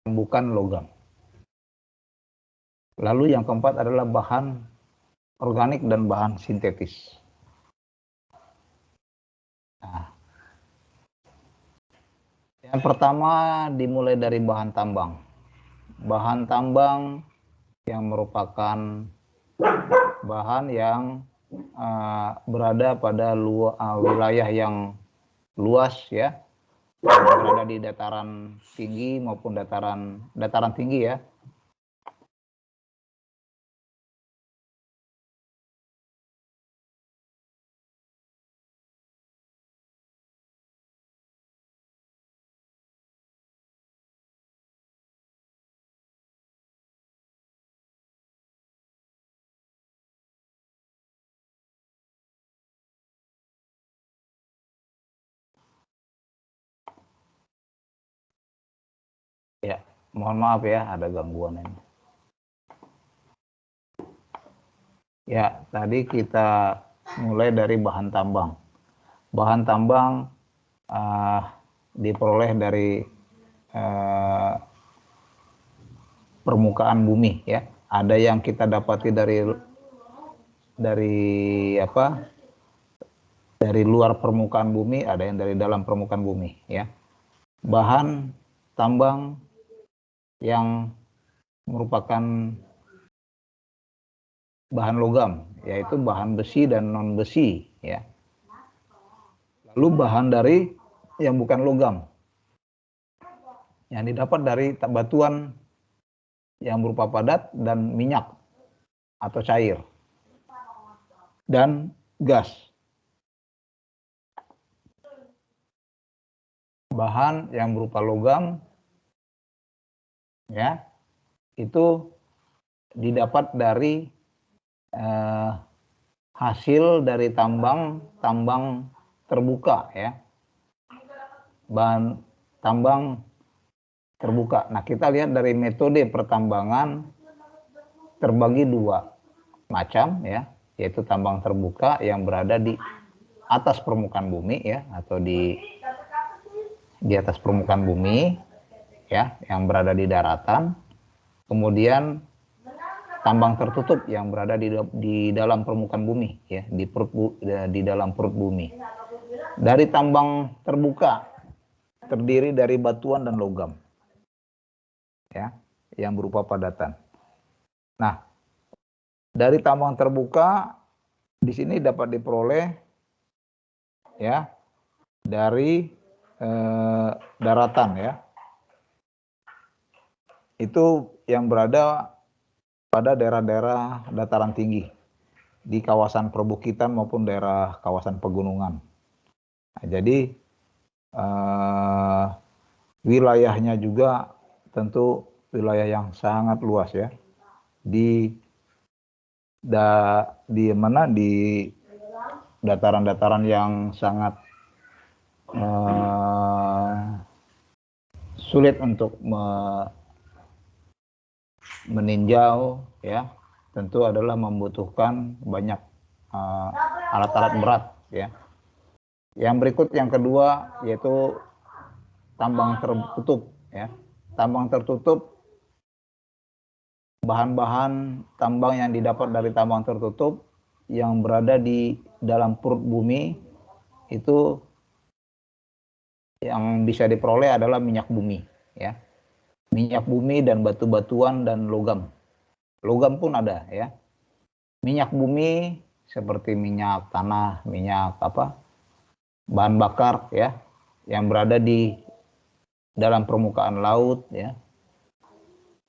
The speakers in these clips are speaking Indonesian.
bukan logam. Lalu yang keempat adalah bahan organik dan bahan sintetis. Nah, yang pertama dimulai dari bahan tambang. Bahan tambang yang merupakan bahan yang berada pada wilayah yang luas ya, berada di dataran tinggi maupun dataran tinggi ya. Ya, mohon maaf ya, ada gangguan ini. Ya, tadi kita mulai dari bahan tambang. Bahan tambang diperoleh dari permukaan bumi ya. Ada yang kita dapati dari luar permukaan bumi, ada yang dari dalam permukaan bumi ya. Bahan tambang yang merupakan bahan logam, yaitu bahan besi dan non besi ya. Lalu bahan dari yang bukan logam, yang didapat dari batuan yang berupa padat dan minyak atau cair dan gas. Bahan yang berupa logam ya, itu didapat dari hasil dari tambang terbuka ya, bahan tambang terbuka. Nah, kita lihat dari metode pertambangan terbagi dua macam ya, yaitu tambang terbuka yang berada di atas permukaan bumi ya, atau di atas permukaan bumi ya, yang berada di daratan. Kemudian tambang tertutup yang berada di dalam permukaan bumi ya, di dalam perut bumi. Dari tambang terbuka terdiri dari batuan dan logam ya, yang berupa padatan. Nah, dari tambang terbuka di sini dapat diperoleh ya dari daratan ya. Itu yang berada pada daerah-daerah dataran tinggi di kawasan perbukitan maupun daerah kawasan pegunungan. Nah, jadi wilayahnya juga tentu wilayah yang sangat luas ya. Di dataran-dataran yang sangat sulit untuk meninjau ya, tentu adalah membutuhkan banyak alat-alat berat ya. Yang berikut yang kedua yaitu tambang tertutup ya. Tambang tertutup, bahan-bahan tambang yang didapat dari tambang tertutup yang berada di dalam perut bumi itu yang bisa diperoleh adalah minyak bumi ya. Minyak bumi dan batu-batuan dan logam. Logam pun ada ya. Minyak bumi seperti minyak tanah, minyak bahan bakar ya, yang berada di dalam permukaan laut ya,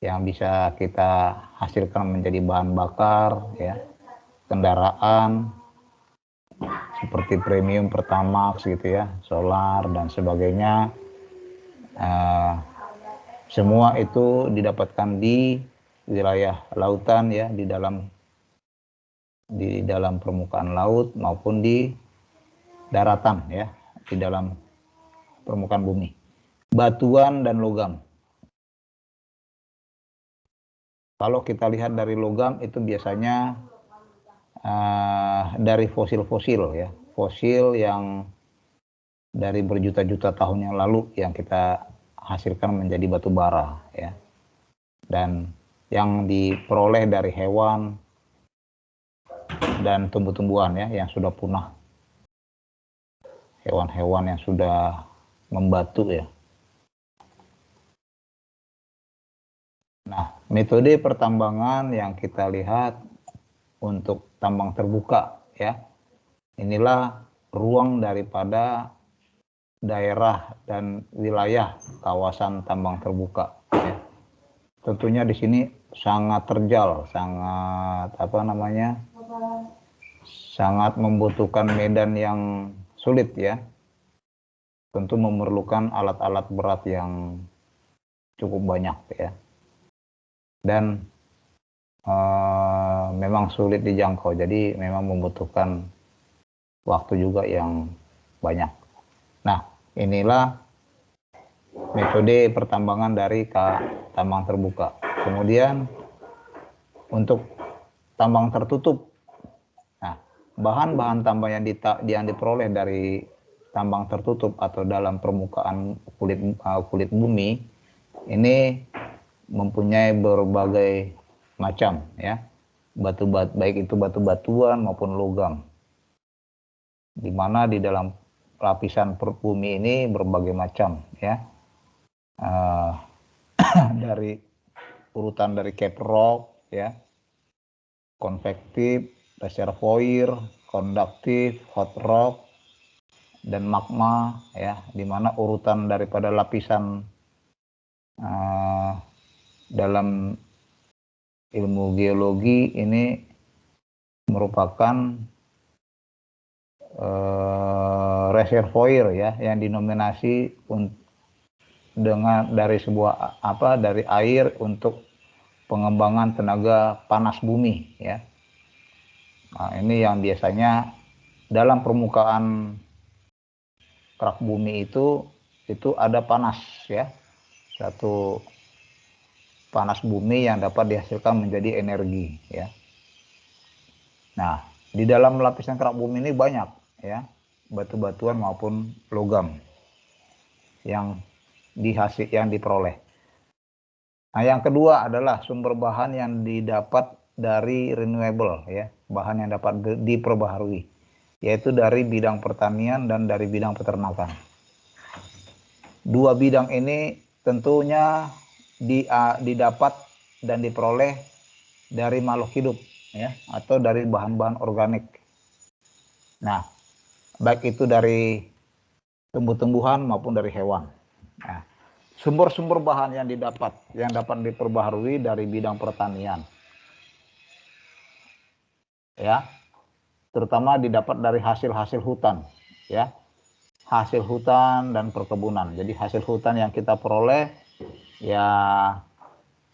yang bisa kita hasilkan menjadi bahan bakar ya, kendaraan seperti premium, pertamax gitu ya, solar dan sebagainya. Semua itu didapatkan di wilayah lautan ya, di dalam permukaan laut maupun di daratan ya, di dalam permukaan bumi. Batuan dan logam. Kalau kita lihat dari logam itu biasanya dari fosil-fosil ya, fosil yang dari berjuta-juta tahun yang lalu yang kita dihasilkan menjadi batu bara ya. Dan yang diperoleh dari hewan dan tumbuh-tumbuhan ya yang sudah punah, hewan-hewan yang sudah membatu ya. Nah, metode pertambangan yang kita lihat untuk tambang terbuka ya, inilah ruang daripada daerah dan wilayah kawasan tambang terbuka ya. Tentunya di sini sangat terjal, sangat sangat membutuhkan medan yang sulit ya. Tentu memerlukan alat-alat berat yang cukup banyak ya. Dan memang sulit dijangkau, jadi memang membutuhkan waktu juga yang banyak. Nah, inilah metode pertambangan dari tambang terbuka. Kemudian untuk tambang tertutup, nah bahan-bahan tambang yang diperoleh dari tambang tertutup atau dalam permukaan kulit bumi ini mempunyai berbagai macam ya, baik itu batu-batuan maupun logam, di mana di dalam lapisan perut bumi ini berbagai macam ya, dari urutan dari cape rock ya, konvektif, reservoir, konduktif, hot rock, dan magma ya, di mana urutan daripada lapisan dalam ilmu geologi ini merupakan reservoir ya, yang dinominasi dari sebuah dari air untuk pengembangan tenaga panas bumi ya. Nah, ini yang biasanya dalam permukaan kerak bumi itu ada panas ya, satu panas bumi yang dapat dihasilkan menjadi energi ya. Nah, di dalam lapisan kerak bumi ini banyak ya, batu-batuan maupun logam yang diperoleh. Nah, yang kedua adalah sumber bahan yang didapat dari renewable ya, bahan yang dapat diperbaharui, yaitu dari bidang pertanian dan dari bidang peternakan. Dua bidang ini tentunya didapat dan diperoleh dari makhluk hidup ya, atau dari bahan-bahan organik. Nah, baik itu dari tumbuh-tumbuhan maupun dari hewan. Nah, sumber-sumber bahan yang dapat diperbaharui dari bidang pertanian ya, terutama didapat dari hasil-hasil hutan ya, hasil hutan dan perkebunan. Jadi hasil hutan yang kita peroleh ya,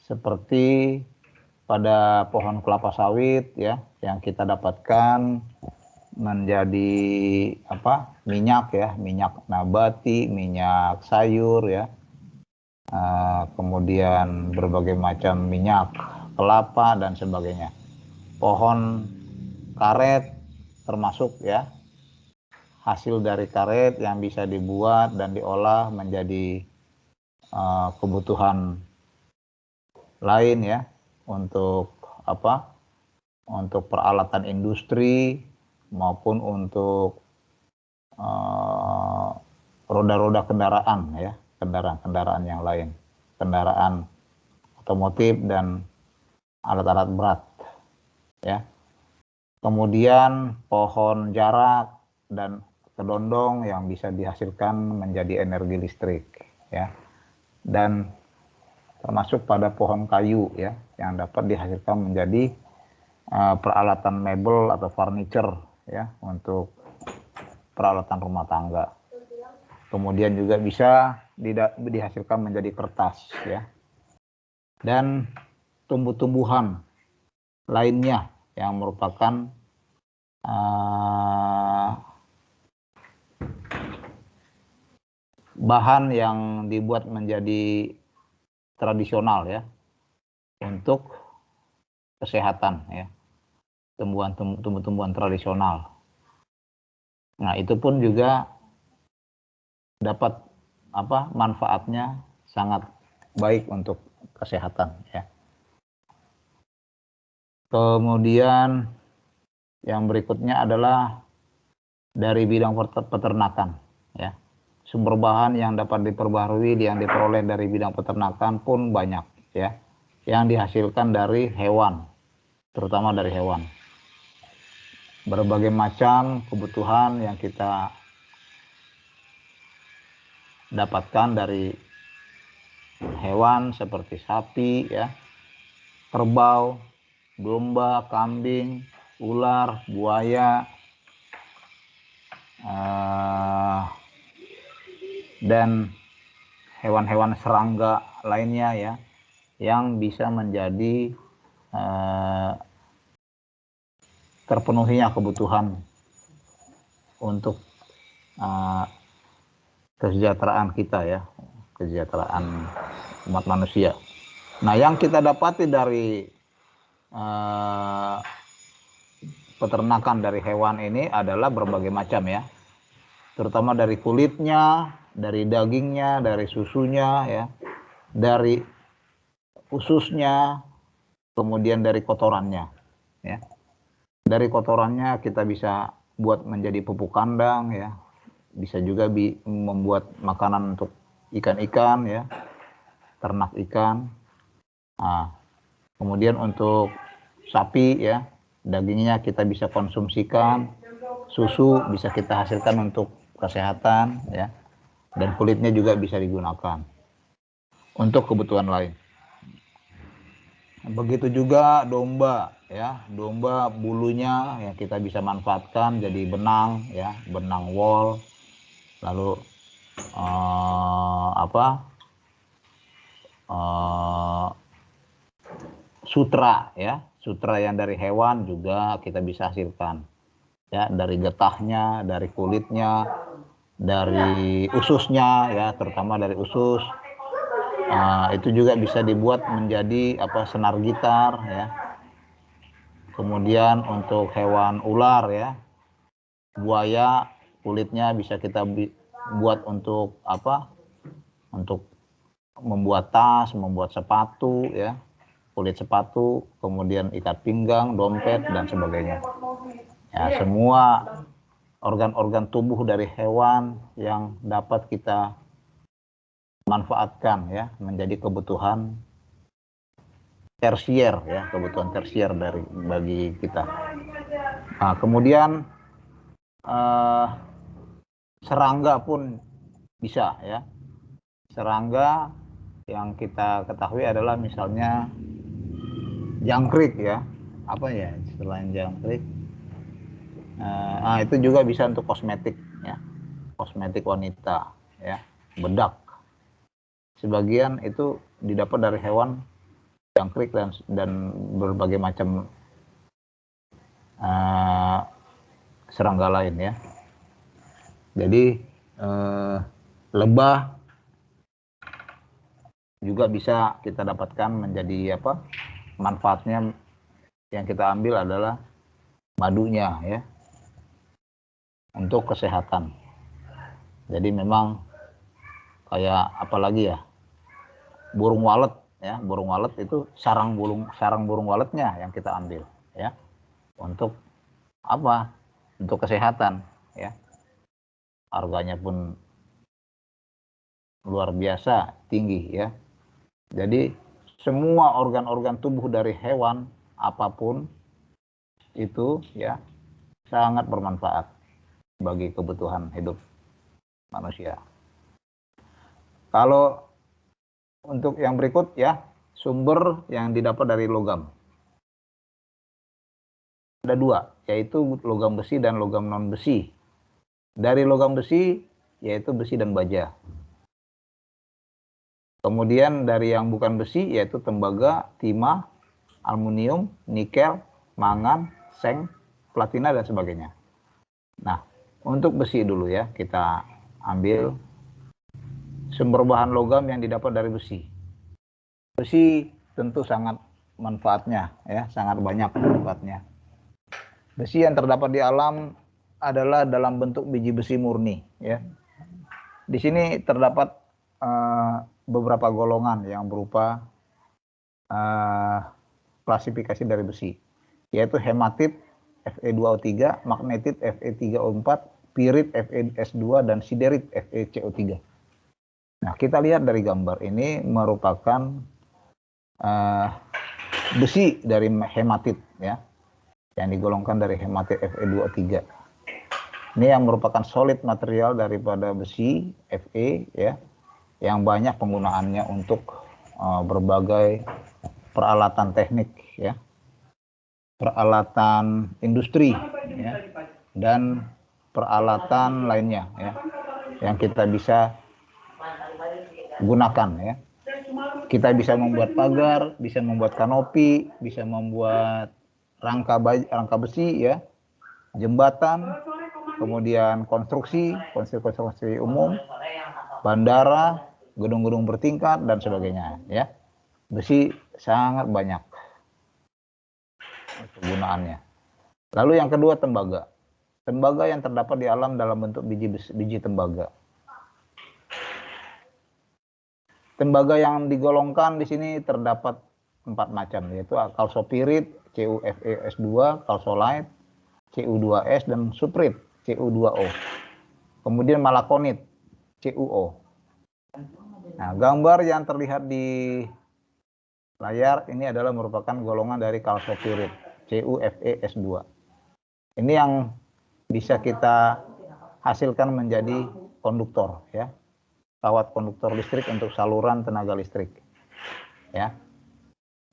seperti pada pohon kelapa sawit ya, yang kita dapatkan menjadi minyak ya, minyak nabati, minyak sayur ya, kemudian berbagai macam minyak kelapa dan sebagainya. Pohon karet termasuk ya, hasil dari karet yang bisa dibuat dan diolah menjadi kebutuhan lain ya, untuk untuk peralatan industri maupun untuk roda-roda kendaraan ya, kendaraan yang lain, kendaraan otomotif dan alat-alat berat ya. Kemudian pohon jarak dan kedondong yang bisa dihasilkan menjadi energi listrik ya, dan termasuk pada pohon kayu ya, yang dapat dihasilkan menjadi peralatan mebel atau furniture ya, untuk peralatan rumah tangga. Kemudian juga bisa dihasilkan menjadi kertas ya, dan tumbuh-tumbuhan lainnya yang merupakan bahan yang dibuat menjadi tradisional ya, untuk kesehatan ya, tumbuhan-tumbuhan tradisional. Nah, itu pun juga dapat manfaatnya sangat baik untuk kesehatan ya. Kemudian yang berikutnya adalah dari bidang peternakan ya. Sumber bahan yang dapat diperbarui yang diperoleh dari bidang peternakan pun banyak ya, yang dihasilkan dari hewan, terutama dari hewan. Berbagai macam kebutuhan yang kita dapatkan dari hewan seperti sapi ya, kerbau, domba, kambing, ular, buaya, dan hewan-hewan serangga lainnya ya, yang bisa menjadi terpenuhinya kebutuhan untuk kesejahteraan kita ya, kesejahteraan umat manusia. Nah, yang kita dapati dari peternakan dari hewan ini adalah berbagai macam ya, terutama dari kulitnya, dari dagingnya, dari susunya ya, dari ususnya, kemudian dari kotorannya ya. Dari kotorannya kita bisa buat menjadi pupuk kandang ya, bisa juga membuat makanan untuk ikan-ikan ya, ternak ikan. Nah, kemudian untuk sapi ya, dagingnya kita bisa konsumsikan, susu bisa kita hasilkan untuk kesehatan ya, dan kulitnya juga bisa digunakan untuk kebutuhan lain. Begitu juga domba ya, domba bulunya ya kita bisa manfaatkan jadi benang ya, benang wol, lalu sutra ya, sutra yang dari hewan juga kita bisa hasilkan ya, dari getahnya, dari kulitnya, dari ususnya ya, terutama dari usus. Itu juga bisa dibuat menjadi senar gitar ya. Kemudian untuk hewan ular ya, buaya, kulitnya bisa kita buat untuk untuk membuat tas, membuat sepatu ya, kulit sepatu, kemudian ikat pinggang, dompet dan sebagainya ya. Semua organ-organ tubuh dari hewan yang dapat kita manfaatkan ya, menjadi kebutuhan tersier ya, kebutuhan tersier bagi kita. Nah, kemudian serangga pun bisa ya. Serangga yang kita ketahui adalah misalnya jangkrik ya, apa ya selain jangkrik, itu juga bisa untuk kosmetik ya, kosmetik wanita ya, bedak. Sebagian itu didapat dari hewan jangkrik dan berbagai macam serangga lain ya. Jadi lebah juga bisa kita dapatkan menjadi manfaatnya yang kita ambil adalah madunya ya, untuk kesehatan. Jadi memang kayak apalagi ya, burung walet ya, burung walet itu sarang burung waletnya yang kita ambil ya, untuk untuk kesehatan ya. Harganya pun luar biasa tinggi ya. Jadi semua organ-organ tubuh dari hewan apapun itu ya sangat bermanfaat bagi kebutuhan hidup manusia. Kalau untuk yang berikut ya, sumber yang didapat dari logam. Ada dua, yaitu logam besi dan logam non besi. Dari logam besi yaitu besi dan baja. Kemudian dari yang bukan besi yaitu tembaga, timah, aluminium, nikel, mangan, seng, platina dan sebagainya. Nah, untuk besi dulu ya, kita ambil sumber bahan logam yang didapat dari besi. Besi tentu sangat manfaatnya ya, sangat banyak manfaatnya. Besi yang terdapat di alam adalah dalam bentuk biji besi murni ya. Di sini terdapat beberapa golongan yang berupa klasifikasi dari besi, yaitu hematit Fe2O3, magnetit Fe3O4, pirit FeS2, dan siderit FeCO3. Nah, kita lihat dari gambar ini merupakan besi dari hematit, ya, yang digolongkan dari hematit Fe2O3. Ini yang merupakan solid material daripada besi Fe, ya, yang banyak penggunaannya untuk berbagai peralatan teknik, ya, peralatan industri, ya, dan peralatan lainnya, ya, yang kita bisa gunakan, ya. Kita bisa membuat pagar, bisa membuat kanopi, bisa membuat rangka besi, ya, jembatan, kemudian konstruksi umum, bandara, gedung-gedung bertingkat, dan sebagainya, ya. Besi sangat banyak penggunaannya. Lalu yang kedua, tembaga. Tembaga yang terdapat di alam dalam bentuk biji tembaga. Tembaga yang digolongkan di sini terdapat 4 macam, yaitu kalsopirit, CuFeS2, kalsolite, Cu2S, dan suprit, Cu2O. Kemudian malakonit, CuO. Nah, gambar yang terlihat di layar ini adalah merupakan golongan dari kalsopirit, CuFeS2. Ini yang bisa kita hasilkan menjadi konduktor, ya, kawat konduktor listrik untuk saluran tenaga listrik, ya,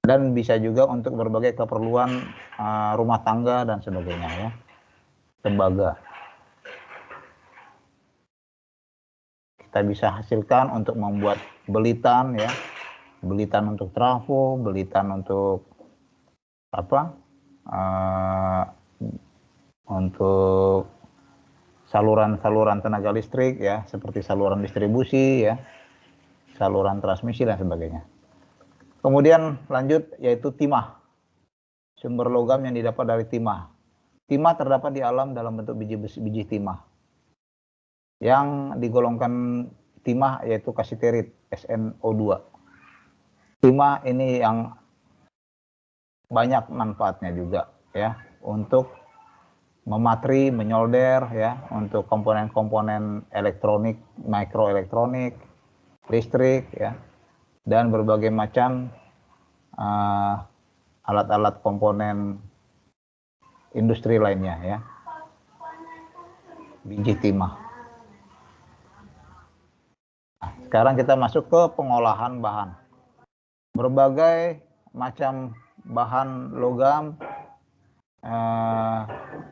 dan bisa juga untuk berbagai keperluan rumah tangga dan sebagainya, ya. Tembaga kita bisa hasilkan untuk membuat belitan, ya, belitan untuk trafo, belitan untuk apa, untuk saluran-saluran tenaga listrik, ya, seperti saluran distribusi, ya, saluran transmisi, dan sebagainya. Kemudian lanjut, yaitu timah, sumber logam yang didapat dari timah. Timah terdapat di alam dalam bentuk biji timah. Yang digolongkan timah yaitu kasiterit, SnO2. Timah ini yang banyak manfaatnya juga, ya, untuk mematri, menyolder, ya, untuk komponen-komponen elektronik, mikroelektronik, listrik, ya, dan berbagai macam alat-alat komponen industri lainnya, ya. Biji timah. Nah, sekarang kita masuk ke pengolahan bahan. Berbagai macam bahan logam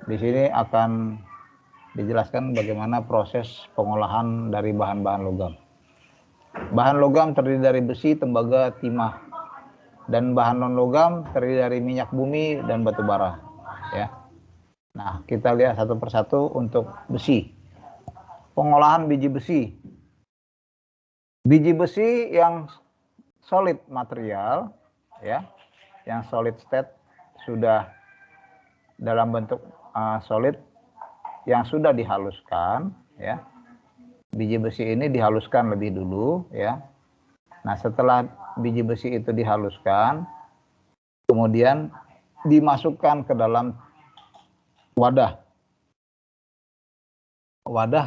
di sini akan dijelaskan bagaimana proses pengolahan dari bahan-bahan logam. Bahan logam terdiri dari besi, tembaga, timah, dan bahan non logam terdiri dari minyak bumi dan batu bara, ya. Nah, kita lihat satu persatu untuk besi. Pengolahan biji besi. Biji besi yang solid material, ya, yang solid state, sudah dalam bentuk solid yang sudah dihaluskan, ya. Biji besi ini dihaluskan lebih dulu, ya. Nah, setelah biji besi itu dihaluskan, kemudian dimasukkan ke dalam wadah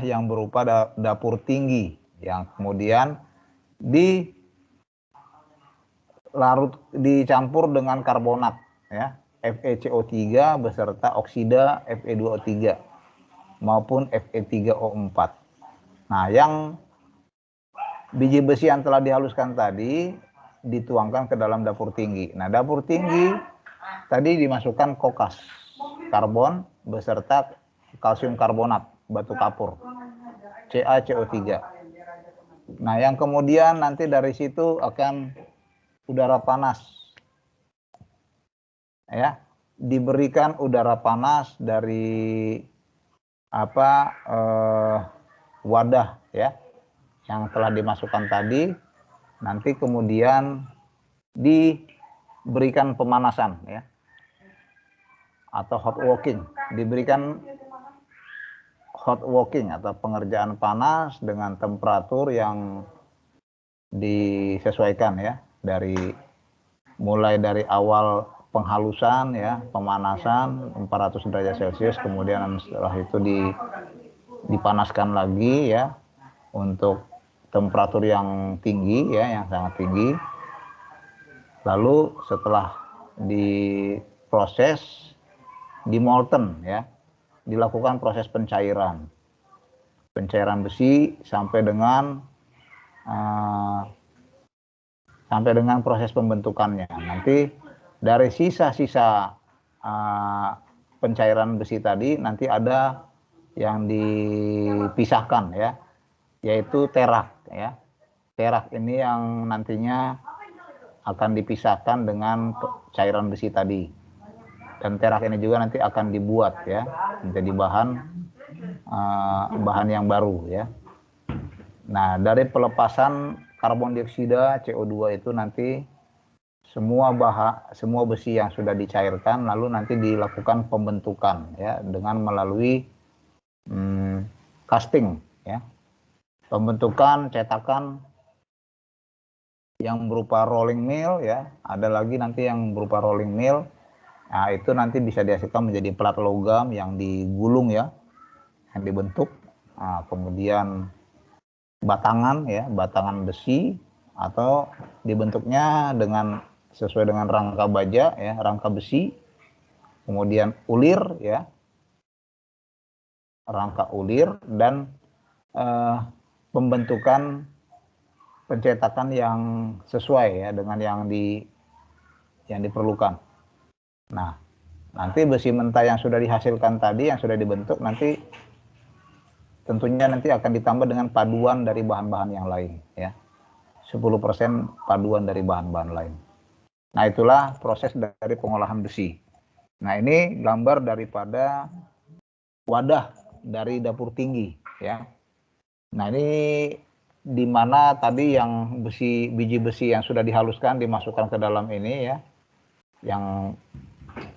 yang berupa dapur tinggi, yang kemudian dicampur dengan karbonat, ya, FeCO3 beserta oksida Fe2O3 maupun Fe3O4. Nah, yang biji besi yang telah dihaluskan tadi dituangkan ke dalam dapur tinggi. Nah, dapur tinggi tadi dimasukkan kokas, karbon beserta kalsium karbonat, batu kapur, CaCO3. Nah, yang kemudian nanti dari situ akan udara panas, ya, diberikan udara panas dari wadah, ya, yang telah dimasukkan tadi, nanti kemudian diberikan pemanasan, ya, atau hot walking, diberikan hot walking atau pengerjaan panas dengan temperatur yang disesuaikan ya, mulai dari awal penghalusan ya, pemanasan 400 derajat Celcius, kemudian setelah itu dipanaskan lagi ya untuk temperatur yang tinggi ya, yang sangat tinggi. Lalu setelah diproses, dimolten ya, dilakukan proses pencairan besi sampai dengan proses pembentukannya. Nanti dari sisa-sisa pencairan besi tadi nanti ada yang dipisahkan ya, yaitu terak ya. Terak ini yang nantinya akan dipisahkan dengan cairan besi tadi. Dan terak ini juga nanti akan dibuat ya menjadi bahan yang baru ya. Nah, dari pelepasan karbon dioksida CO2 itu nanti semua besi yang sudah dicairkan lalu nanti dilakukan pembentukan ya dengan melalui casting ya. Pembentukan, cetakan yang berupa rolling mill ya, ada lagi nanti yang berupa rolling mill. Nah, itu nanti bisa dihasilkan menjadi plat logam yang digulung ya, yang dibentuk. Nah, kemudian batangan ya, batangan besi, atau dibentuknya sesuai dengan rangka baja ya, rangka besi. Kemudian ulir ya, rangka ulir, dan pembentukan pencetakan yang sesuai ya dengan yang diperlukan. Nah, nanti besi mentah yang sudah dihasilkan tadi, yang sudah dibentuk, nanti tentunya nanti akan ditambah dengan paduan dari bahan-bahan yang lain ya. 10% paduan dari bahan-bahan lain. Nah, itulah proses dari pengolahan besi. Nah, ini gambar daripada wadah dari dapur tinggi ya. Nah, ini di mana tadi yang biji besi yang sudah dihaluskan dimasukkan ke dalam ini ya. Yang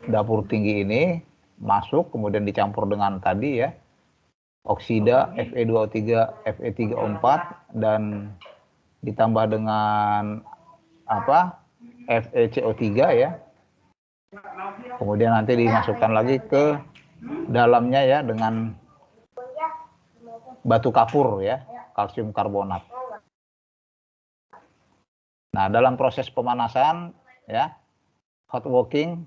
dapur tinggi ini masuk kemudian dicampur dengan tadi ya, oksida Fe2O3, Fe3O4, dan ditambah dengan FeCO3 ya. Kemudian nanti dimasukkan lagi ke dalamnya ya dengan batu kapur ya, kalsium karbonat. Nah, dalam proses pemanasan ya, hot working,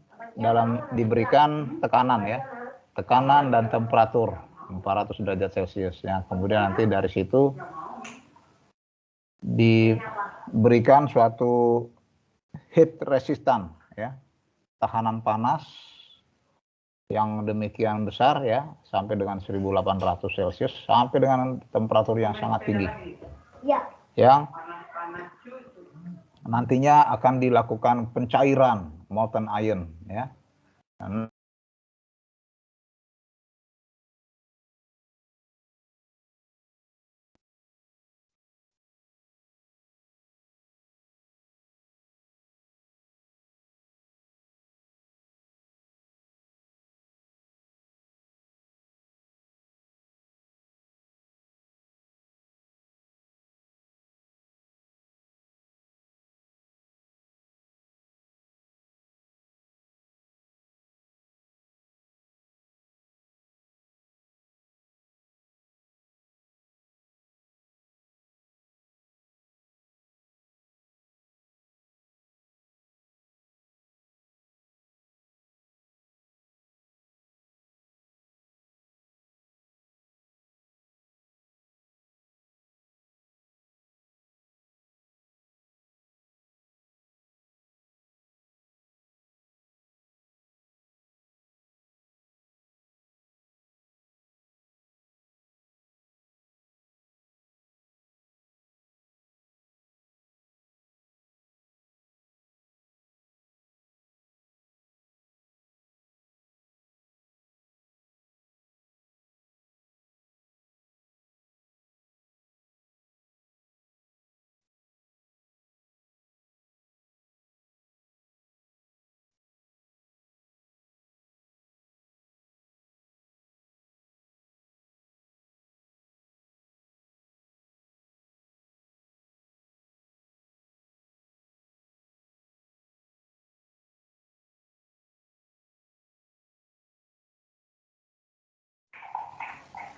diberikan tekanan ya, tekanan dan temperatur 400 derajat Celcius ya. Kemudian nanti dari situ diberikan suatu heat resistant ya, tahanan panas yang demikian besar ya, sampai dengan 1800 Celcius, sampai dengan temperatur yang sangat tinggi yang nantinya akan dilakukan pencairan molten iron ya.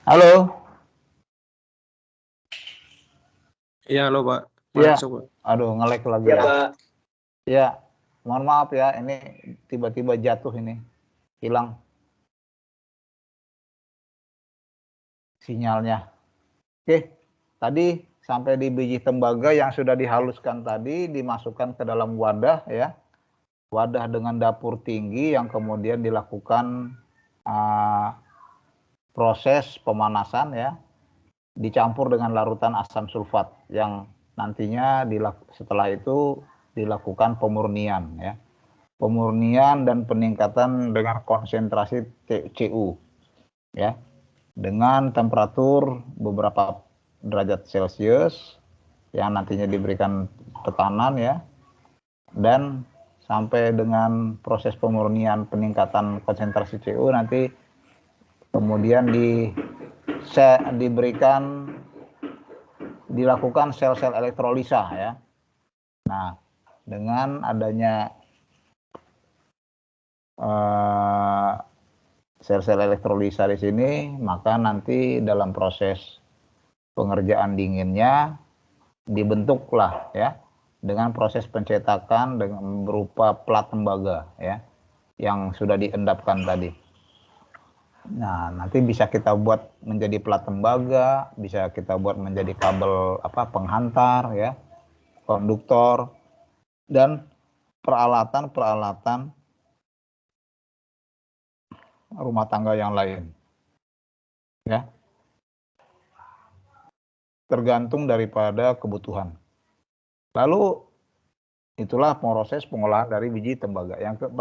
Halo. Iya, halo Pak. Iya. Masuk, Pak. Aduh, nge-lag lagi Ya ya. Pak. Ya, mohon maaf ya, ini tiba-tiba jatuh ini, hilang sinyalnya. Oke, tadi sampai di biji tembaga yang sudah dihaluskan tadi dimasukkan ke dalam wadah ya, wadah dengan dapur tinggi yang kemudian dilakukan proses pemanasan ya, dicampur dengan larutan asam sulfat yang nantinya setelah itu dilakukan pemurnian ya. Pemurnian dan peningkatan dengan konsentrasi Cu ya, dengan temperatur beberapa derajat Celcius yang nantinya diberikan tekanan ya, dan sampai dengan proses pemurnian peningkatan konsentrasi Cu nanti kemudian dilakukan sel-sel elektrolisa ya. Nah, dengan adanya sel-sel elektrolisa di sini, maka nanti dalam proses pengerjaan dinginnya dibentuklah ya dengan proses pencetakan dengan berupa plat tembaga ya yang sudah diendapkan tadi. Nah, nanti bisa kita buat menjadi plat tembaga, bisa kita buat menjadi kabel penghantar ya, konduktor dan peralatan-peralatan rumah tangga yang lain ya, tergantung daripada kebutuhan. Lalu itulah proses pengolahan dari biji tembaga. Yang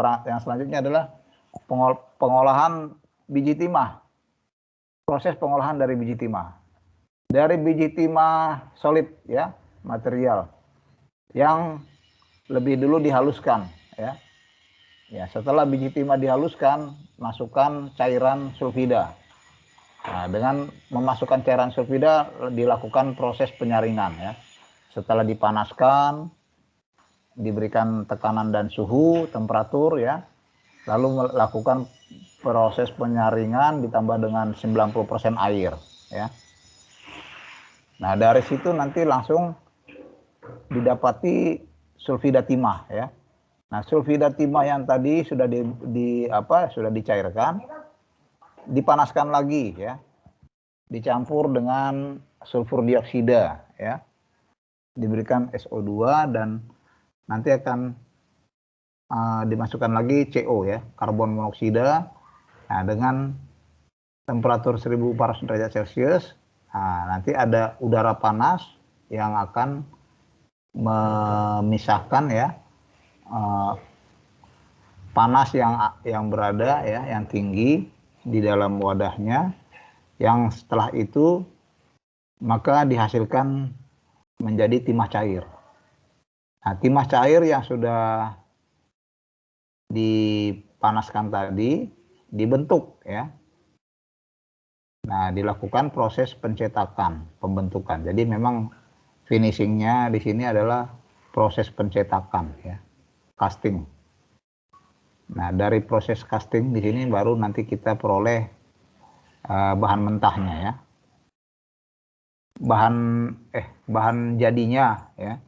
selanjutnya adalah pengolahan biji timah. Proses pengolahan dari biji timah. Dari biji timah solid ya, material yang lebih dulu dihaluskan ya. Ya, setelah biji timah dihaluskan, masukkan cairan sulfida. Nah, dengan memasukkan cairan sulfida dilakukan proses penyaringan ya. Setelah dipanaskan, diberikan tekanan dan suhu, temperatur ya. Lalu melakukan proses penyaringan ditambah dengan 90% air ya. Nah, dari situ nanti langsung didapati sulfida timah ya. Nah, sulfida timah yang tadi sudah sudah dicairkan, dipanaskan lagi ya. Dicampur dengan sulfur dioksida ya. Diberikan SO2 dan nanti akan dimasukkan lagi CO ya, karbon monoksida. Nah, dengan temperatur 1400 derajat Celcius, nanti ada udara panas yang akan memisahkan ya panas yang berada ya, yang tinggi di dalam wadahnya, yang setelah itu maka dihasilkan menjadi timah cair. Nah, timah cair yang sudah dipanaskan tadi dibentuk ya. Nah, dilakukan proses pencetakan, pembentukan. Jadi memang finishingnya di sini adalah proses pencetakan ya, casting. Nah, dari proses casting di sini baru nanti kita peroleh bahan mentahnya ya, bahan jadinya ya,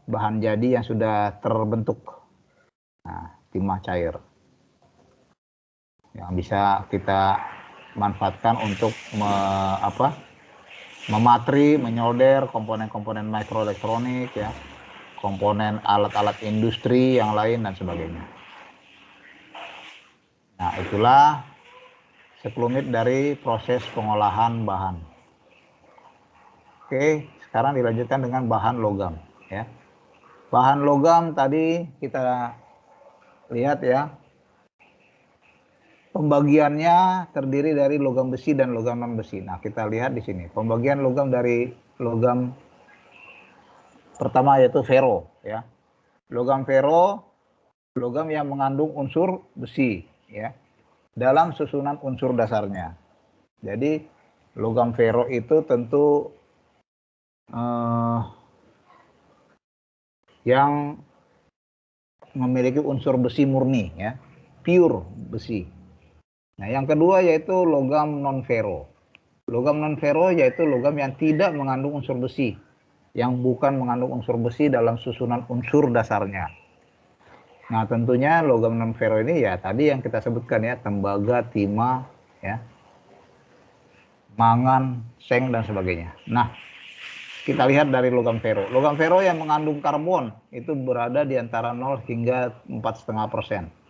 bahan jadi yang sudah terbentuk. Nah, timah cair yang bisa kita manfaatkan untuk mematri, menyolder komponen-komponen mikroelektronik ya, komponen alat-alat industri yang lain dan sebagainya. Nah, itulah sekelumit dari proses pengolahan bahan. Oke, sekarang dilanjutkan dengan bahan logam ya. Bahan logam tadi kita lihat ya, pembagiannya terdiri dari logam besi dan logam non besi. Nah, kita lihat di sini pembagian logam dari logam pertama yaitu fero ya. Logam fero, logam yang mengandung unsur besi ya dalam susunan unsur dasarnya. Jadi logam fero itu tentu yang memiliki unsur besi murni ya, pure besi. Nah, yang kedua yaitu logam non-ferro. Logam non-ferro yaitu logam yang tidak mengandung unsur besi, yang bukan mengandung unsur besi dalam susunan unsur dasarnya. Nah, tentunya logam non-ferro ini ya tadi yang kita sebutkan ya, tembaga, timah, ya, mangan, seng, dan sebagainya. Nah, kita lihat dari logam ferro. Logam ferro yang mengandung karbon itu berada di antara 0 hingga 4,5%.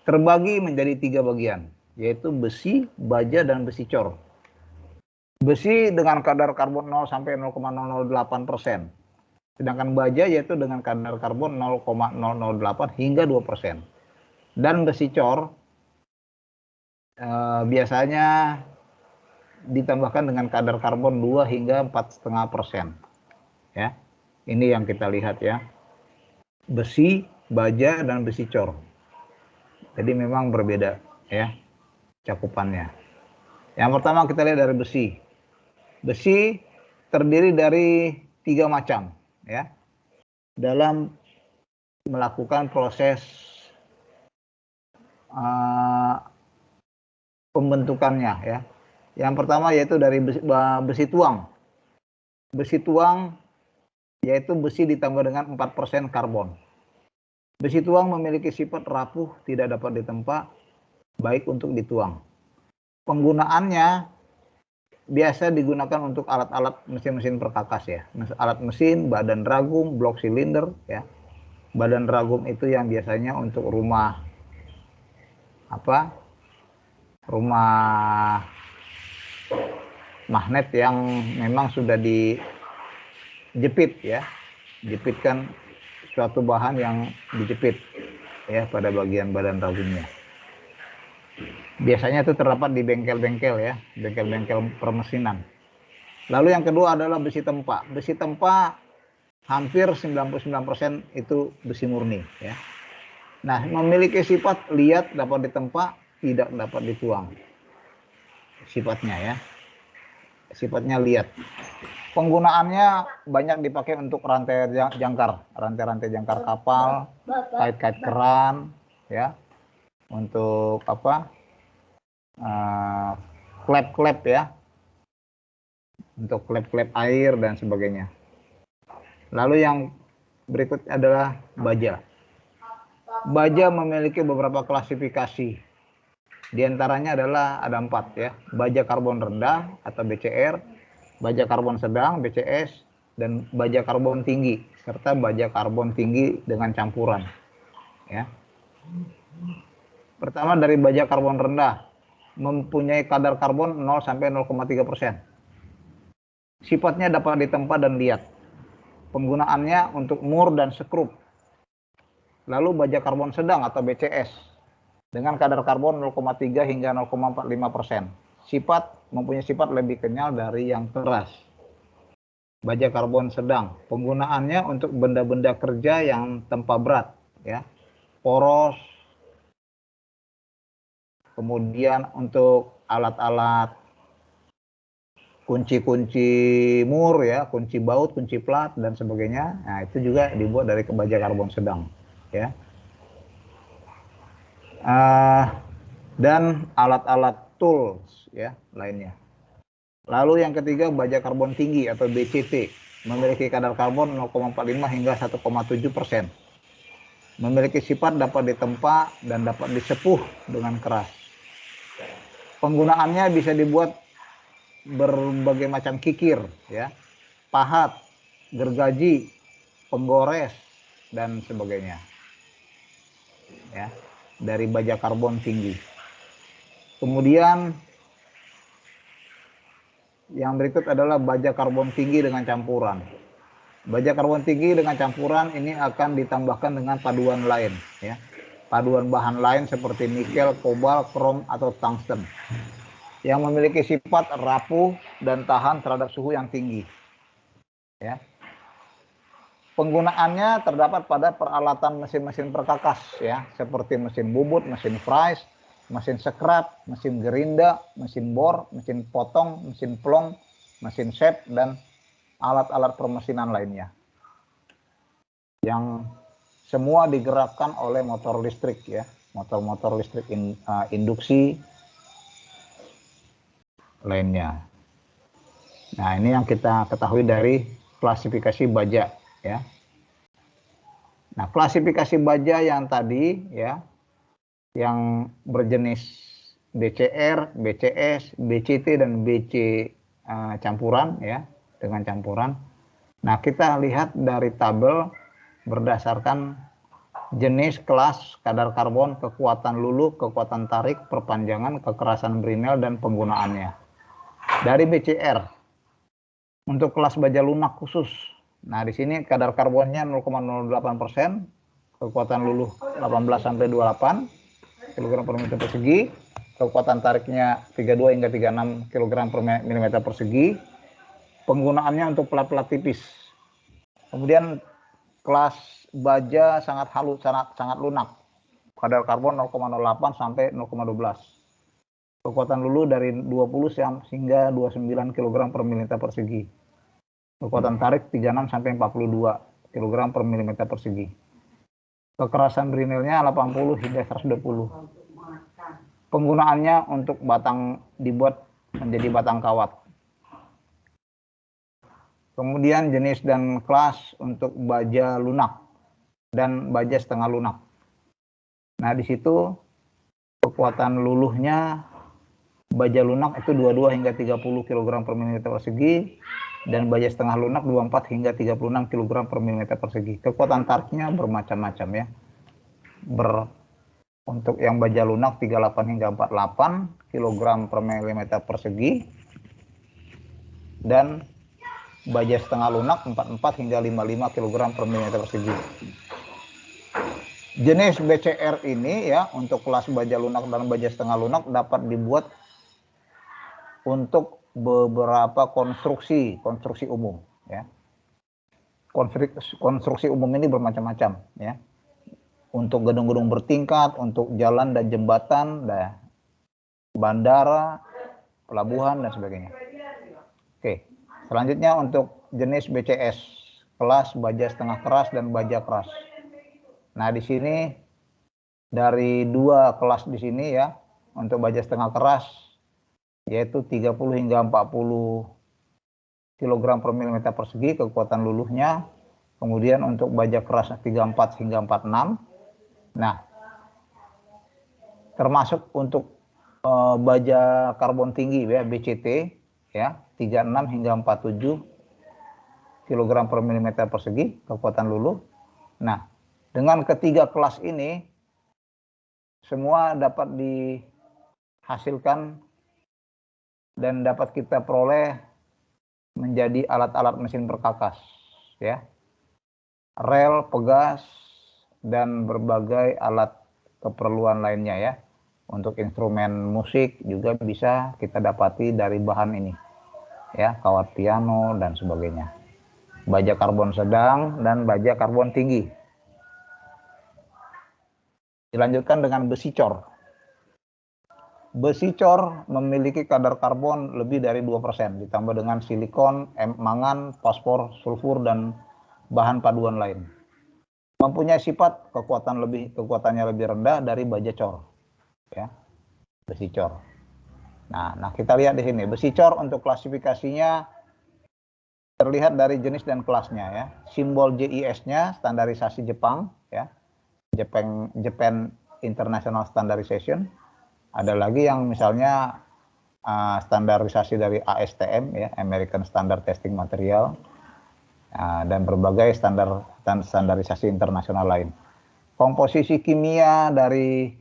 Terbagi menjadi 3 bagian, yaitu besi, baja, dan besi cor. Besi dengan kadar karbon 0 sampai 0,008%. Sedangkan baja yaitu dengan kadar karbon 0,008 hingga 2%. Dan besi cor biasanya ditambahkan dengan kadar karbon 2 hingga 4,5%. Ya. Ini yang kita lihat ya. Besi, baja, dan besi cor. Jadi memang berbeda ya cakupannya. Yang pertama kita lihat dari besi. Besi terdiri dari 3 macam ya. Dalam melakukan proses pembentukannya ya. Yang pertama yaitu dari besi tuang. Besi tuang yaitu besi ditambah dengan 4% karbon. Besi tuang memiliki sifat rapuh, tidak dapat ditempa, baik untuk dituang. Penggunaannya biasa digunakan untuk alat-alat mesin-mesin perkakas ya. Alat mesin, badan ragum, blok silinder ya. Badan ragum itu yang biasanya untuk rumah rumah magnet yang memang sudah dijepit ya. Jepitkan suatu bahan yang dijepit ya pada bagian badan ragumnya. Biasanya itu terdapat di bengkel-bengkel ya, bengkel-bengkel permesinan. Lalu yang kedua adalah besi tempa. Besi tempa hampir 99% itu besi murni ya. Nah, memiliki sifat liat, dapat ditempa, tidak dapat dituang. Sifatnya ya. Sifatnya liat. Penggunaannya banyak dipakai untuk rantai jangkar, rantai-rantai jangkar kapal, kait-kait keran ya. Untuk klep-klep ya. Untuk klep-klep air dan sebagainya. Lalu yang berikut adalah baja. Baja memiliki beberapa klasifikasi. Di antaranya adalah ada 4 ya. Baja karbon rendah atau BCR, baja karbon sedang BCS, dan baja karbon tinggi serta baja karbon tinggi dengan campuran. Ya. Pertama dari baja karbon rendah, mempunyai kadar karbon 0 sampai 0,3%. Sifatnya dapat ditempa dan liat. Penggunaannya untuk mur dan sekrup. Lalu baja karbon sedang atau BCS dengan kadar karbon 0,3 hingga 0,45%. Mempunyai sifat lebih kenyal dari yang keras. Baja karbon sedang, penggunaannya untuk benda-benda kerja yang tempa berat, ya, poros. Kemudian untuk alat-alat kunci-kunci mur, ya, kunci baut, kunci plat dan sebagainya. Nah, itu juga dibuat dari baja karbon sedang, ya. Dan alat-alat tools ya lainnya. Lalu yang ketiga baja karbon tinggi atau BCT, memiliki kadar karbon 0,45 hingga 1,7%. Memiliki sifat dapat ditempa dan dapat disepuh dengan keras. Penggunaannya bisa dibuat berbagai macam kikir ya, pahat, gergaji, penggores dan sebagainya. Ya, dari baja karbon tinggi. Kemudian yang berikut adalah baja karbon tinggi dengan campuran. Baja karbon tinggi dengan campuran ini akan ditambahkan dengan paduan lain, ya. Paduan bahan lain seperti nikel, kobalt, krom atau tungsten yang memiliki sifat rapuh dan tahan terhadap suhu yang tinggi. Ya. Penggunaannya terdapat pada peralatan mesin-mesin perkakas, ya, seperti mesin bubut, mesin fries, mesin sekrap, mesin gerinda, mesin bor, mesin potong, mesin plong, mesin shape, dan alat-alat permesinan lainnya. Yang semua digerakkan oleh motor listrik ya. motor-motor listrik induksi lainnya. Nah, ini yang kita ketahui dari klasifikasi baja ya. Nah, klasifikasi baja yang tadi ya, yang berjenis BCR, BCS, BCT dan BC campuran ya, dengan campuran. Nah, kita lihat dari tabel berdasarkan jenis, kelas, kadar karbon, kekuatan luluh, kekuatan tarik, perpanjangan, kekerasan brinel, dan penggunaannya. Dari BCR, untuk kelas baja lunak khusus. Nah, di sini kadar karbonnya 0,08%, kekuatan luluh 18 sampai 28 kg per meter persegi, kekuatan tariknya 32 hingga 36 kg per mm persegi. Penggunaannya untuk pelat-pelat tipis. Kemudian kelas baja sangat halus, sangat lunak. Kadar karbon 0,08 sampai 0,12. Kekuatan luluh dari 20 hingga 29 kg per mm persegi. Kekuatan tarik 36 sampai 42 kg per mm persegi. Kekerasan brinelnya 80 hingga 120. Penggunaannya untuk batang dibuat menjadi batang kawat. Kemudian jenis dan kelas untuk baja lunak dan baja setengah lunak. Nah, di situ kekuatan luluhnya baja lunak itu 22 hingga 30 kg per mm persegi, dan baja setengah lunak 24 hingga 36 kg per mm persegi. Kekuatan tariknya bermacam-macam ya. Untuk yang baja lunak 38 hingga 48 kg per mm persegi, dan baja setengah lunak 44 hingga 55 kg per mm persegi. Jenis BCR ini ya, untuk kelas baja lunak dan baja setengah lunak dapat dibuat untuk beberapa konstruksi umum ya. Konstruksi umum ini bermacam-macam ya. Untuk gedung-gedung bertingkat, untuk jalan dan jembatan, bandara, pelabuhan dan sebagainya. Oke. Selanjutnya untuk jenis BCS, kelas baja setengah keras dan baja keras. Nah, di sini dari dua kelas di sini ya, untuk baja setengah keras yaitu 30 hingga 40 kg per mm persegi kekuatan luluhnya. Kemudian untuk baja keras 34 hingga 46. Nah, termasuk untuk baja karbon tinggi ya, BCT ya, 36 hingga 47 kg per mm persegi kekuatan luluh. Nah, dengan ketiga kelas ini semua dapat dihasilkan dan dapat kita peroleh menjadi alat-alat mesin perkakas ya, rel, pegas, dan berbagai alat keperluan lainnya ya. Untuk instrumen musik juga bisa kita dapati dari bahan ini ya, kawat piano dan sebagainya. Baja karbon sedang dan baja karbon tinggi. Dilanjutkan dengan besi cor. Besi cor memiliki kadar karbon lebih dari 2%, ditambah dengan silikon, mangan, fosfor, sulfur, dan bahan paduan lain. Mempunyai sifat kekuatannya lebih rendah dari baja cor. Ya, besi cor. Nah, kita lihat di sini besi cor untuk klasifikasinya terlihat dari jenis dan kelasnya ya. Simbol JIS-nya standarisasi Jepang ya, Japan International Standardization. Ada lagi yang misalnya standarisasi dari ASTM ya, American Standard Testing Material, dan berbagai standarisasi internasional lain. Komposisi kimia dari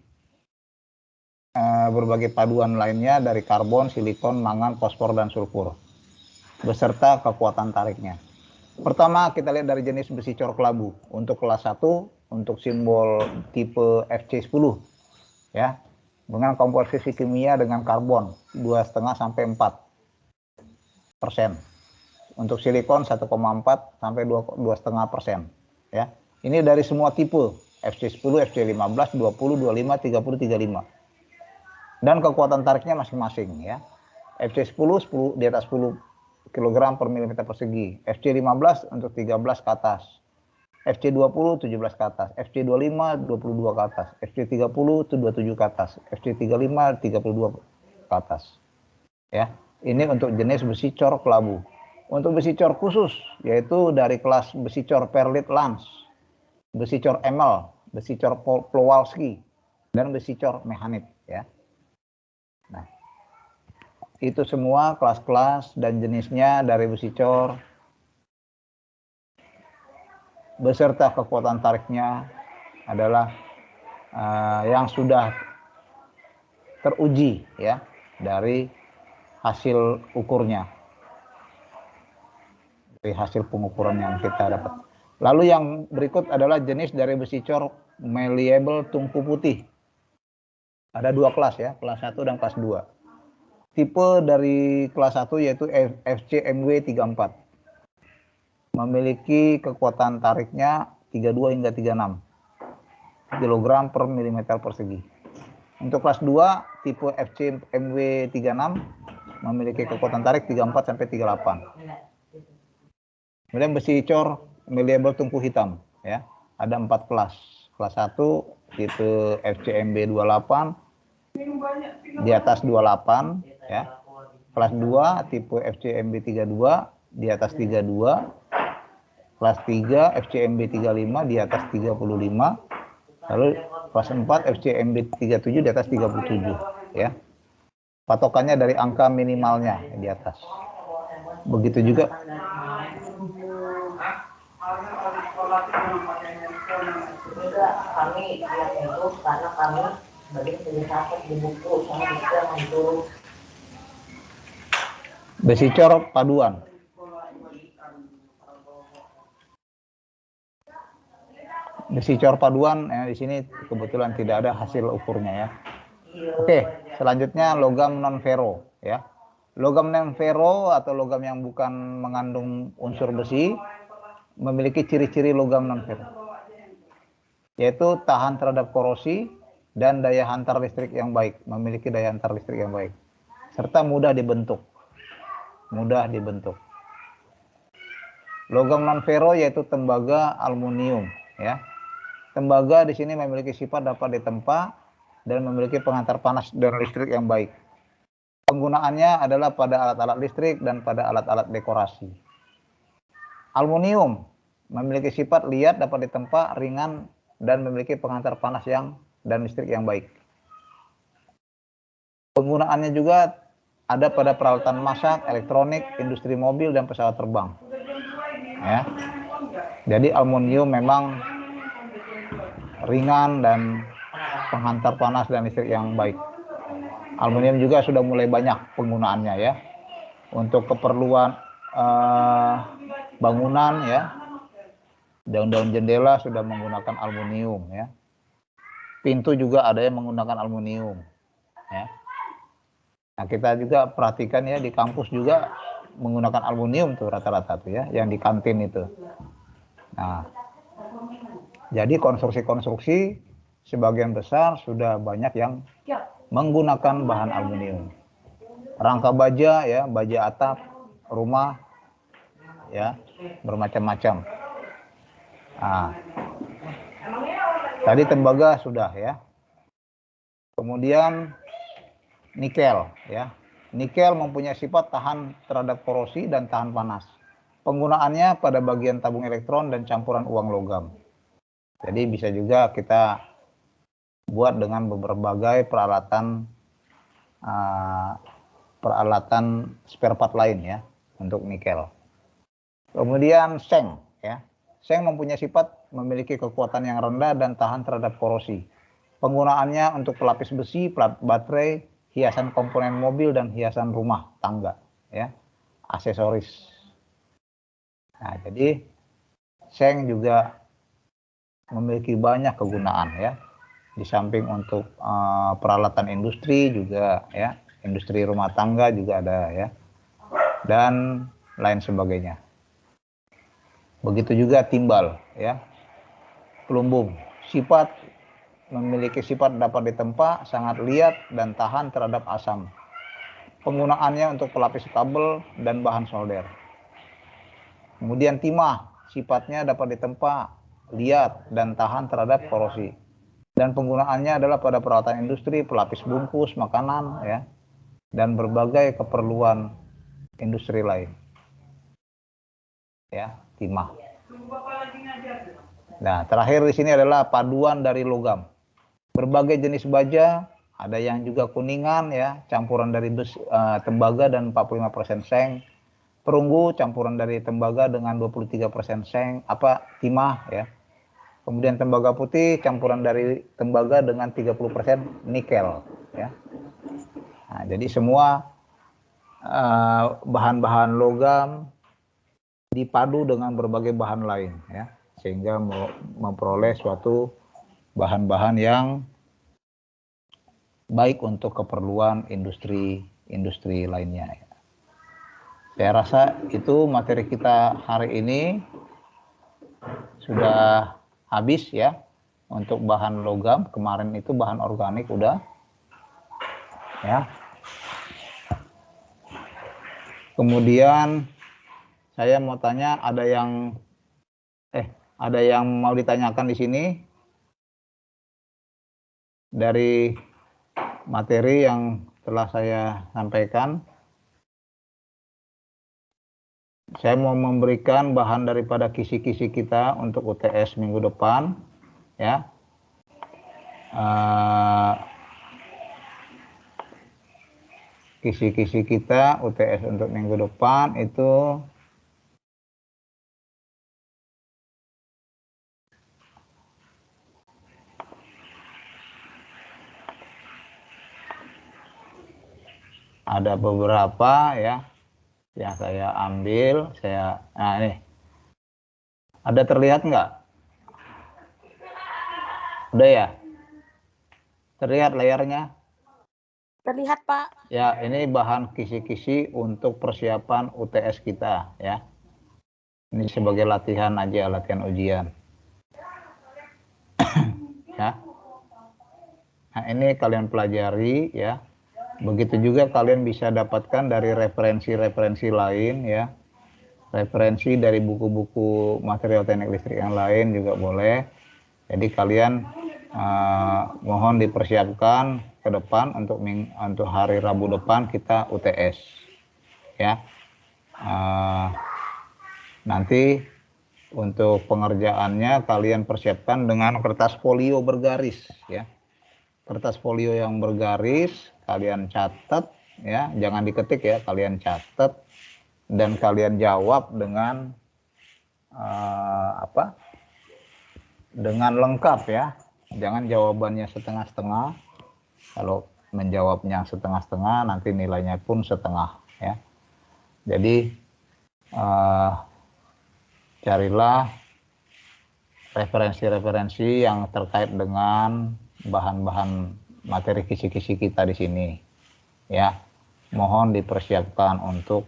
berbagai paduan lainnya dari karbon, silikon, mangan, fosfor, dan sulfur, beserta kekuatan tariknya. Pertama kita lihat dari jenis besi cor kelabu. Untuk kelas 1, untuk simbol tipe FC10 ya, dengan komposisi kimia dengan karbon 2,5 sampai 4%. Untuk silikon 1,4 sampai 2,5% ya. Ini dari semua tipe FC10, FC15, 20, 25, 30, 35. Dan kekuatan tariknya masing-masing ya. FC10 di atas 10 kg per mm persegi, FC15 untuk 13 ke atas, FC20 17 ke atas, FC25 22 ke atas, FC30 itu 27 ke atas, FC35 32 ke atas. Ya, ini untuk jenis besi cor kelabu. Untuk besi cor khusus yaitu dari kelas besi cor perlit lans, besi cor emel, besi cor Plowalski, dan besi cor mechanit ya. Nah, itu semua kelas-kelas dan jenisnya dari besi cor beserta kekuatan tariknya adalah yang sudah teruji ya dari hasil ukurnya, dari hasil pengukuran yang kita dapat. Lalu yang berikut adalah jenis dari besi cor malleable tungku putih. Ada dua kelas ya, kelas 1 dan kelas 2. Tipe dari kelas 1 yaitu FCMW 34. Memiliki kekuatan tariknya 32 hingga 36 kg per milimeter persegi. Untuk kelas 2 tipe FCMW 36 memiliki kekuatan tarik 34 sampai 38. Kemudian besi cor malleable tungku hitam ya. Ada 4 kelas. Kelas 1 tipe FCMB 28 di atas 28 ya. Kelas 2 tipe FCMB 32 di atas 32. Kelas 3 FCMB 35 di atas 35. Lalu kelas 4 FCMB 37 di atas 37 ya. Patokannya dari angka minimalnya di atas. Begitu juga kami lihat itu karena kami bagi penjelasan di buku sama itu besi cor paduan. Besi cor paduan ya, di sini kebetulan tidak ada hasil ukurnya ya. Oke, selanjutnya logam non ferro ya. Logam non ferro atau logam yang bukan mengandung unsur besi memiliki ciri-ciri logam non ferro, yaitu tahan terhadap korosi dan daya hantar listrik yang baik, memiliki daya hantar listrik yang baik, serta mudah dibentuk. Mudah dibentuk. Logam non ferro yaitu tembaga aluminium ya. Tembaga di sini memiliki sifat dapat ditempa dan memiliki pengantar panas dan listrik yang baik. Penggunaannya adalah pada alat-alat listrik dan pada alat-alat dekorasi. Aluminium memiliki sifat liat, dapat ditempa, ringan, dan memiliki pengantar panas dan listrik yang baik. Penggunaannya juga ada pada peralatan masak, elektronik, industri mobil, dan pesawat terbang. Ya. Jadi aluminium memang ringan dan penghantar panas dan listrik yang baik. Aluminium juga sudah mulai banyak penggunaannya ya. Untuk keperluan bangunan ya. Daun-daun jendela sudah menggunakan aluminium ya. Pintu juga ada yang menggunakan aluminium ya. Nah, kita juga perhatikan ya di kampus juga menggunakan aluminium tuh rata-rata tuh ya, yang di kantin itu. Nah, jadi konstruksi-konstruksi sebagian besar sudah banyak yang menggunakan bahan aluminium. Rangka baja ya, baja atap, rumah ya, bermacam-macam. Nah, tadi tembaga sudah ya. Kemudian nikel ya. Nikel mempunyai sifat tahan terhadap korosi dan tahan panas. Penggunaannya pada bagian tabung elektron dan campuran uang logam. Jadi bisa juga kita buat dengan berbagai peralatan spare part lain ya untuk nikel. Kemudian seng ya. Seng mempunyai sifat memiliki kekuatan yang rendah dan tahan terhadap korosi. Penggunaannya untuk pelapis besi, plat baterai, hiasan komponen mobil dan hiasan rumah tangga ya, aksesoris. Nah, jadi seng juga memiliki banyak kegunaan ya. Di samping untuk peralatan industri juga ya, industri rumah tangga juga ada ya, dan lain sebagainya. Begitu juga timbal ya, pelumbung, memiliki sifat dapat ditempa, sangat liat dan tahan terhadap asam. Penggunaannya untuk pelapis kabel dan bahan solder. Kemudian timah, sifatnya dapat ditempa, liat, dan tahan terhadap korosi. Dan penggunaannya adalah pada perawatan industri, pelapis bungkus, makanan, ya, dan berbagai keperluan industri lain. Ya, timah. Nah, terakhir di sini adalah paduan dari logam. Berbagai jenis baja, ada yang juga kuningan, ya, campuran dari tembaga dan 45% seng. Perunggu campuran dari tembaga dengan 23% seng, timah, ya. Kemudian tembaga putih campuran dari tembaga dengan 30% nikel, ya. Nah, jadi semua bahan-bahan logam dipadu dengan berbagai bahan lain, ya, sehingga memperoleh suatu bahan-bahan yang baik untuk keperluan industri lainnya, ya. Saya rasa itu materi kita hari ini sudah habis, ya. Untuk bahan logam, kemarin itu bahan organik udah, ya. Kemudian saya mau tanya, ada yang mau ditanyakan di sini dari materi yang telah saya sampaikan. Saya mau memberikan bahan daripada kisi-kisi kita untuk UTS minggu depan, ya. Kisi-kisi kita UTS untuk minggu depan itu ada beberapa, ya, yang saya ambil. Nah, ini ada, terlihat nggak? Udah, ya, terlihat layarnya? Terlihat, Pak. Ya, ini bahan kisi-kisi untuk persiapan UTS kita, ya. Ini sebagai latihan aja, latihan ujian. Ya. Nah, ini kalian pelajari, ya. Begitu juga kalian bisa dapatkan dari referensi-referensi lain, ya. Referensi dari buku-buku material teknik listrik yang lain juga boleh. Jadi kalian mohon dipersiapkan ke depan untuk hari Rabu depan kita UTS, ya. Nanti untuk pengerjaannya kalian persiapkan dengan kertas folio bergaris, ya. Kertas folio yang bergaris kalian catat, ya, jangan diketik, ya, kalian catat dan kalian jawab dengan dengan lengkap, ya. Jangan jawabannya setengah-setengah. Kalau menjawabnya setengah-setengah nanti nilainya pun setengah, ya. Jadi carilah referensi-referensi yang terkait dengan bahan-bahan materi kisi-kisi kita di sini, ya. Mohon dipersiapkan untuk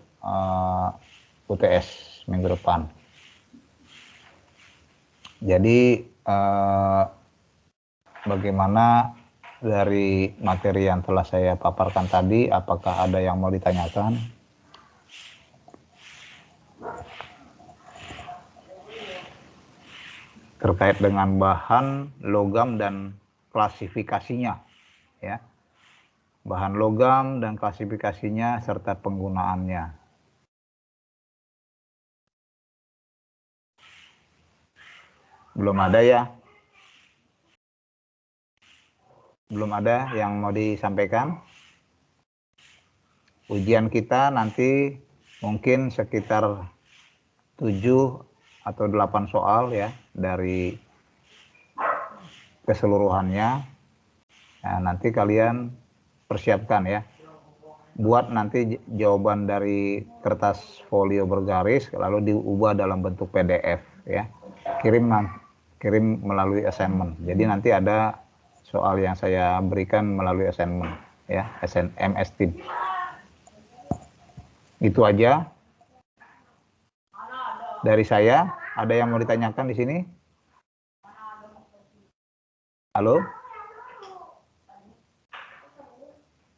UTS minggu depan. Jadi bagaimana dari materi yang telah saya paparkan tadi, apakah ada yang mau ditanyakan? Terkait dengan bahan logam dan klasifikasinya, ya. Bahan logam dan klasifikasinya serta penggunaannya. Belum ada, ya? Belum ada yang mau disampaikan? Ujian kita nanti mungkin sekitar 7 atau 8 soal, ya, dari keseluruhannya. Nah, nanti kalian persiapkan, ya. Buat nanti jawaban dari kertas folio bergaris lalu diubah dalam bentuk PDF, ya. Kirim melalui assignment. Jadi nanti ada soal yang saya berikan melalui assignment, ya, MS Team. Itu aja dari saya. Ada yang mau ditanyakan di sini? Halo?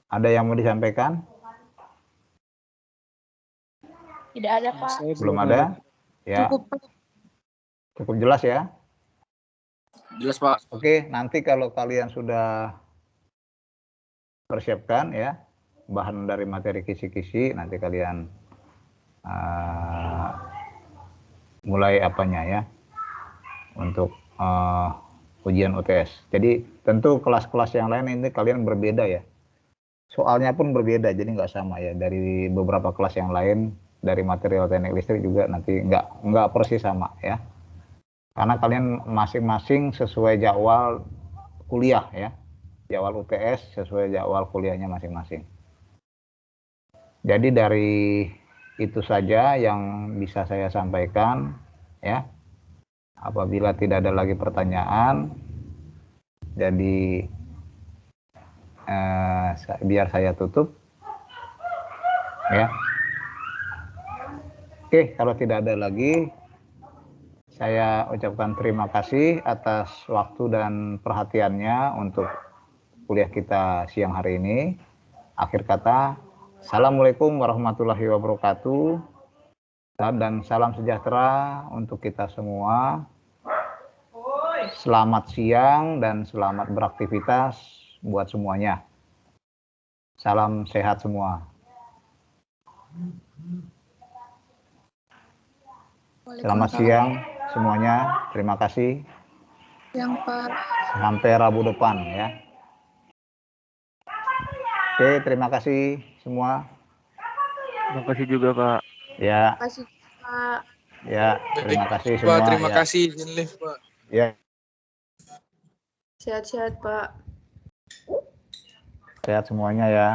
Ada yang mau disampaikan? Tidak ada, Pak. Belum ada? Ya. Cukup. Cukup jelas, ya? Jelas Pak. Oke, nanti kalau kalian sudah persiapkan ya bahan dari materi kisi-kisi, nanti kalian mulai apanya ya untuk ujian UTS. Jadi tentu kelas-kelas yang lain ini kalian berbeda ya. Soalnya pun berbeda, jadi nggak sama ya. Dari beberapa kelas yang lain, dari material teknik listrik juga nanti nggak persis sama ya. Karena kalian masing-masing sesuai jadwal kuliah ya. Jadwal UTS sesuai jadwal kuliahnya masing-masing. Jadi dari itu saja yang bisa saya sampaikan ya. Apabila tidak ada lagi pertanyaan, jadi biar saya tutup ya. Oke, kalau tidak ada lagi, saya ucapkan terima kasih atas waktu dan perhatiannya untuk kuliah kita siang hari ini. Akhir kata, assalamualaikum warahmatullahi wabarakatuh, dan salam sejahtera untuk kita semua. Selamat siang dan selamat beraktivitas buat semuanya. Salam sehat semua. Selamat siang semuanya. Terima kasih. Yang Pak. Sampai Rabu depan ya. Oke, terima kasih semua. Terima kasih juga Pak. Ya. Terima kasih Pak. Ya, terima kasih Pak, semua. terima Ya. kasih izin live Pak. Ya. Sehat-sehat Pak. Sehat semuanya ya.